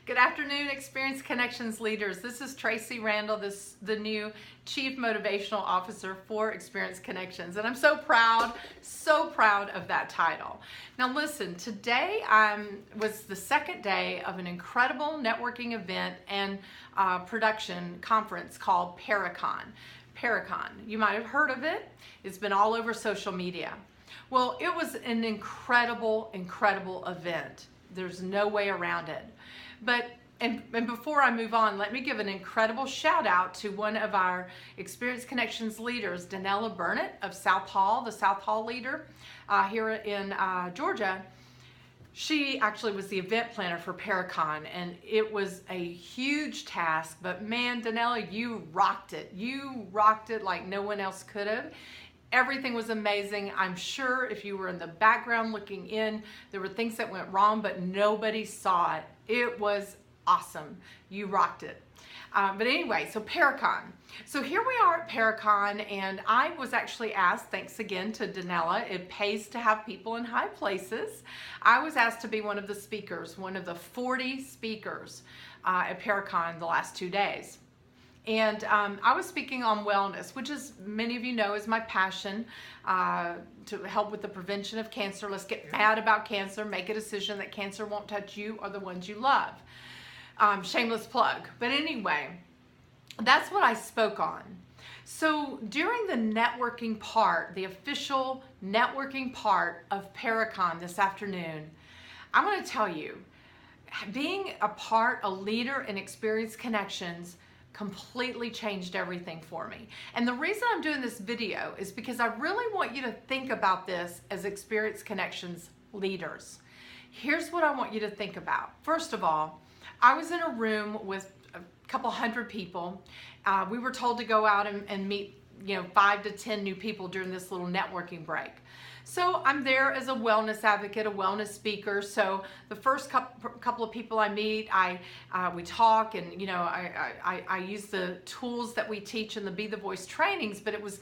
Good afternoon, Experience Connections leaders. This is Tracy Randall, the new Chief Motivational Officer for Xperience Connections. And I'm so proud of that title. Now listen, today was the second day of an incredible networking event and production conference called PeriCON. PeriCON, you might have heard of it. It's been all over social media. Well, it was an incredible event. There's no way around it. But and before I move on, let me give an incredible shout out to one of our Experience Connections leaders, Danella Burnett of South Hall, the South Hall leader here in Georgia. She actually was the event planner for PeriCON, and it was a huge task, but man, Danella, you rocked it. You rocked it like no one else could have. Everything was amazing. I'm sure if you were in the background looking in, there were things that went wrong, but nobody saw it. It was awesome. You rocked it. But anyway, so PeriCON. So here we are at PeriCON, and I was actually asked, thanks again to Danella, it pays to have people in high places. I was asked to be one of the speakers, one of the 40 speakers at PeriCON the last 2 days. And I was speaking on wellness, which, as many of you know, is my passion to help with the prevention of cancer. Let's get mad about cancer, make a decision that cancer won't touch you or the ones you love. Shameless plug. But anyway, that's what I spoke on. So during the networking part, the official networking part of PeriCON this afternoon, I'm going to tell you, being a leader in Experience Connections completely changed everything for me. And the reason I'm doing this video is because I really want you to think about this as Experience Connections leaders. Here's what I want you to think about. First of all, I was in a room with a couple hundred people. We were told to go out and meet 5 to 10 new people during this little networking break. So I'm there as a wellness advocate, a wellness speaker. So the first couple of people I meet, we talk, and I use the tools that we teach in the Be the Voice trainings. But it was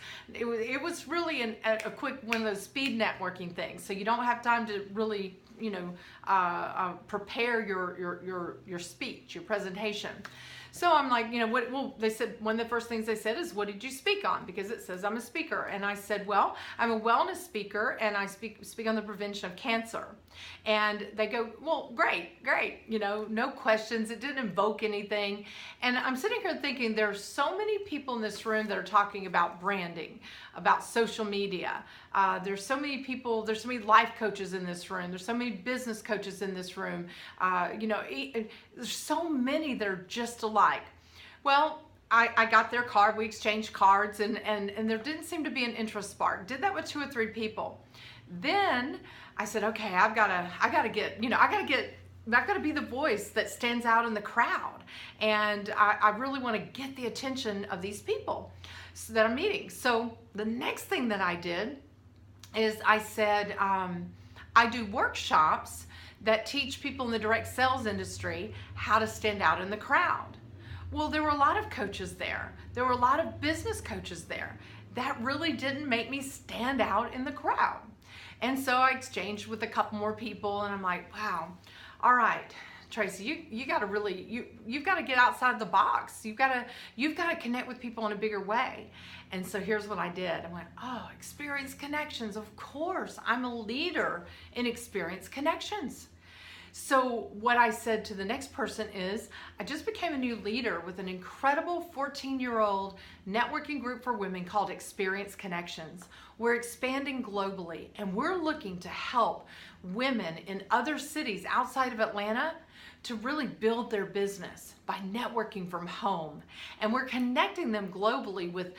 really a quick one of those speed networking things. So you don't have time to really prepare your speech, your president. So I'm like, they said, one of the first things they said is, what did you speak on? Because it says I'm a speaker. And I said, well, I'm a wellness speaker, and I speak on the prevention of cancer. And they go, well, great, no questions. It didn't invoke anything. And I'm sitting here thinking, there's so many people in this room that are talking about branding, about social media. There's so many people, there's so many life coaches in this room. There's so many business coaches in this room. There's so many that are just alike. Well, I got their card, we exchanged cards, and there didn't seem to be an interest spark. Did that with 2 or 3 people. Then I said, okay, I've got to be the voice that stands out in the crowd. And I really want to get the attention of these people that I'm meeting. So the next thing that I did is I said, I do workshops that teach people in the direct sales industry how to stand out in the crowd. Well, there were a lot of coaches there. There were a lot of business coaches there. That really didn't make me stand out in the crowd. And so I exchanged with a couple more people, and I'm like, wow, all right, Tracy, you've got to get outside the box. You've got to connect with people in a bigger way. And so here's what I did. I went, oh, Experience Connections. Of course, I'm a leader in Experience Connections. So what I said to the next person is, I just became a new leader with an incredible 14-year-old networking group for women called Xperience Connections. We're expanding globally, and we're looking to help women in other cities outside of Atlanta to really build their business by networking from home. And we're connecting them globally with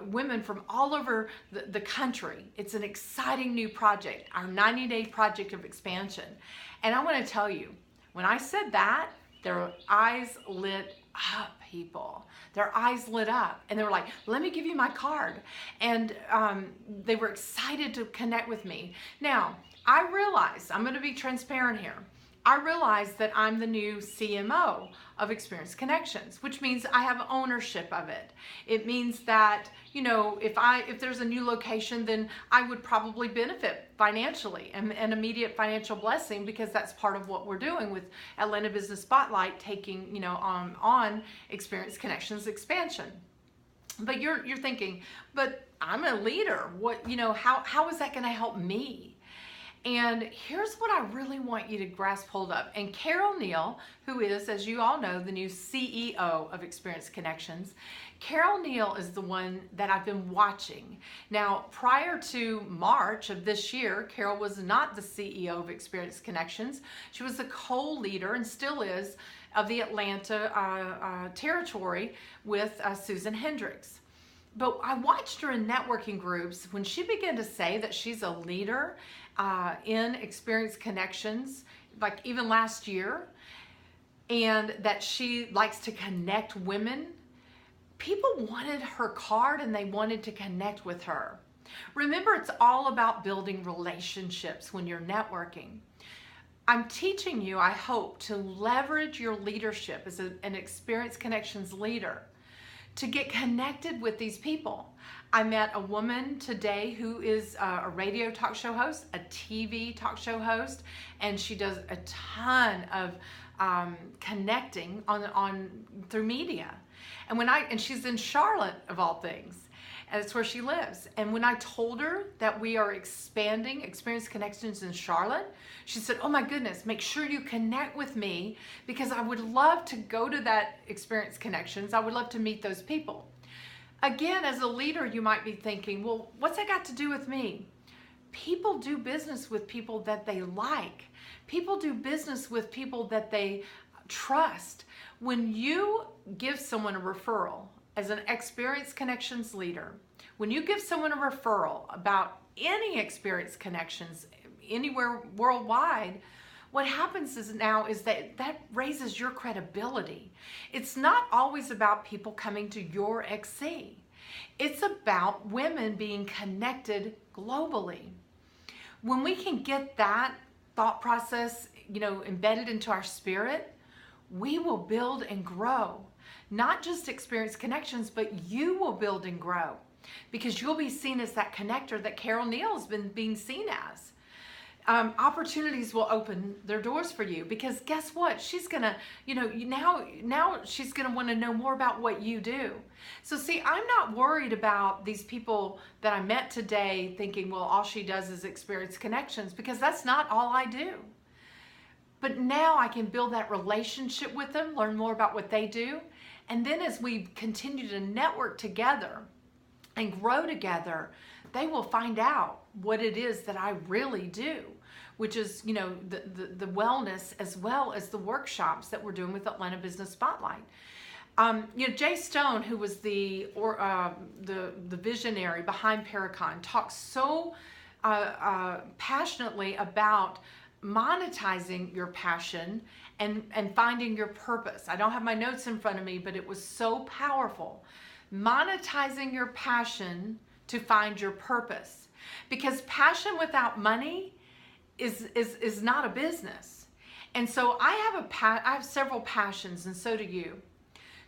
women from all over the country. It's an exciting new project, our 90-day project of expansion. And I want to tell you, when I said that, their eyes lit up, people. Their eyes lit up, and they were like, let me give you my card. And they were excited to connect with me. Now, I realize, I'm going to be transparent here. I realized that I'm the new CMO of Experience Connections, which means I have ownership of it. It means that, you know, if there's a new location, then I would probably benefit financially and an immediate financial blessing, because that's part of what we're doing with Atlanta Business Spotlight, taking, you know, on Experience Connections expansion. But you're thinking, but I'm a leader. What, you know, how is that going to help me? And here's what I really want you to grasp hold of. And Carol Neal, who is, as you all know, the new CEO of Experience Connections, Carol Neal is the one that I've been watching. Now, prior to March of this year, Carol was not the CEO of Experience Connections. She was the co-leader, and still is, of the Atlanta territory with Susan Hendricks. But I watched her in networking groups when she began to say that she's a leader in Experience Connections, like even last year, and that she likes to connect women. People wanted her card and they wanted to connect with her. Remember, it's all about building relationships when you're networking. I'm teaching you, I hope, to leverage your leadership as an Experience Connections leader to get connected with these people. I met a woman today who is a radio talk show host, a TV talk show host, and she does a ton of connecting on through media. And she's in Charlotte, of all things. And it's where she lives. And when I told her that we are expanding Experience Connections in Charlotte, she said, oh my goodness, make sure you connect with me, because I would love to go to that Experience Connections. I would love to meet those people. Again, as a leader, you might be thinking, well, what's that got to do with me? People do business with people that they like. People do business with people that they trust. When you give someone a referral, as an Experience Connections leader, when you give someone a referral about any Experience Connections anywhere worldwide, what happens is that raises your credibility. It's not always about people coming to your XC. It's about women being connected globally. When we can get that thought process, you know, embedded into our spirit, we will build and grow. Not just Experience Connections, but you will build and grow, because you'll be seen as that connector that Carol Neal has been being seen as. Opportunities will open their doors for you, because guess what? She's gonna, you know, now she's gonna want to know more about what you do. So see, I'm not worried about these people that I met today thinking, well, all she does is Experience Connections, because that's not all I do. But now I can build that relationship with them, learn more about what they do. And then as we continue to network together and grow together, they will find out what it is that I really do, which is, you know, the wellness as well as the workshops that we're doing with Atlanta Business Spotlight. You know, Jay Stone, who was the visionary behind PeriCON, talks so passionately about monetizing your passion and finding your purpose. I don't have my notes in front of me, but it was so powerful. Monetizing your passion to find your purpose. Because passion without money is not a business. And so I have several passions, and so do you.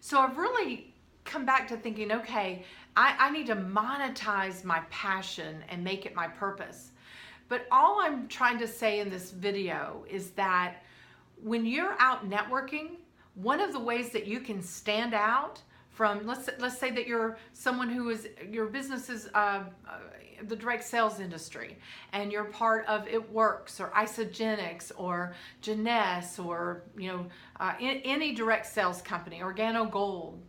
So I've really come back to thinking, okay, I need to monetize my passion and make it my purpose. But all I'm trying to say in this video is that when you're out networking, one of the ways that you can stand out from, let's say that you're someone who is, your business is the direct sales industry, and you're part of It Works or Isogenics or Jeunesse or, you know, any direct sales company, Organo Gold.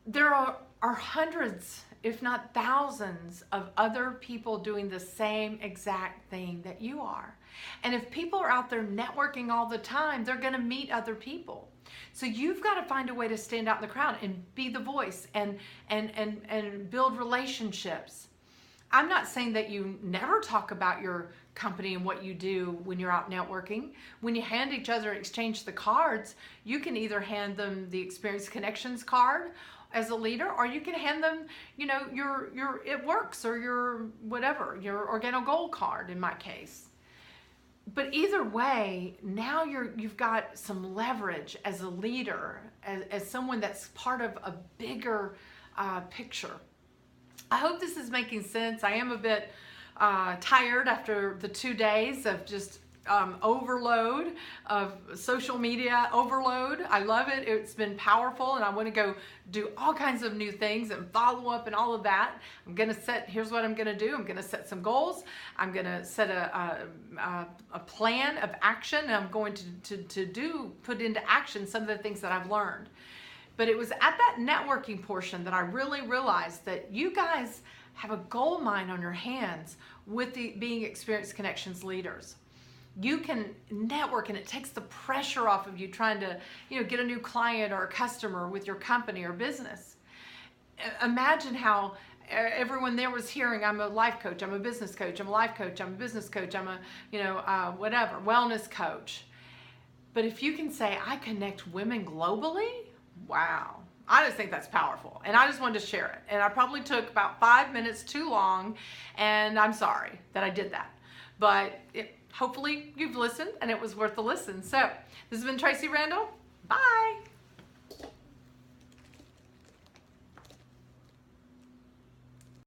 There are hundreds, if not thousands, of other people doing the same exact thing that you are. And if people are out there networking all the time, they're going to meet other people. So you've got to find a way to stand out in the crowd and be the voice and build relationships. I'm not saying that you never talk about your company and what you do when you're out networking. When you hand each other and exchange the cards, you can either hand them the Experience Connections card as a leader, or you can hand them, you know, your It Works or your whatever, your Organo Gold card in my case. But either way, now you've got some leverage as a leader, as someone that's part of a bigger picture. I hope this is making sense. I am a bit tired after the 2 days of just overload of social media overload. I love it. It's been powerful, and I want to go do all kinds of new things and follow up and all of that. I'm going to here's what I'm going to do. I'm going to set some goals. I'm going to set a plan of action, and I'm going to put into action some of the things that I've learned. But it was at that networking portion that I really realized that you guys have a gold mine on your hands with being Xperience Connections leaders. You can network, and it takes the pressure off of you trying to, get a new client or a customer with your company or business. Imagine how everyone there was hearing, I'm a life coach, I'm a business coach, I'm a life coach, I'm a business coach, I'm a, wellness coach. But if you can say, I connect women globally, wow. I just think that's powerful, and I just wanted to share it. And I probably took about 5 minutes too long, and I'm sorry that I did that. But hopefully you've listened, and it was worth the listen. So this has been Tracy Randall. Bye.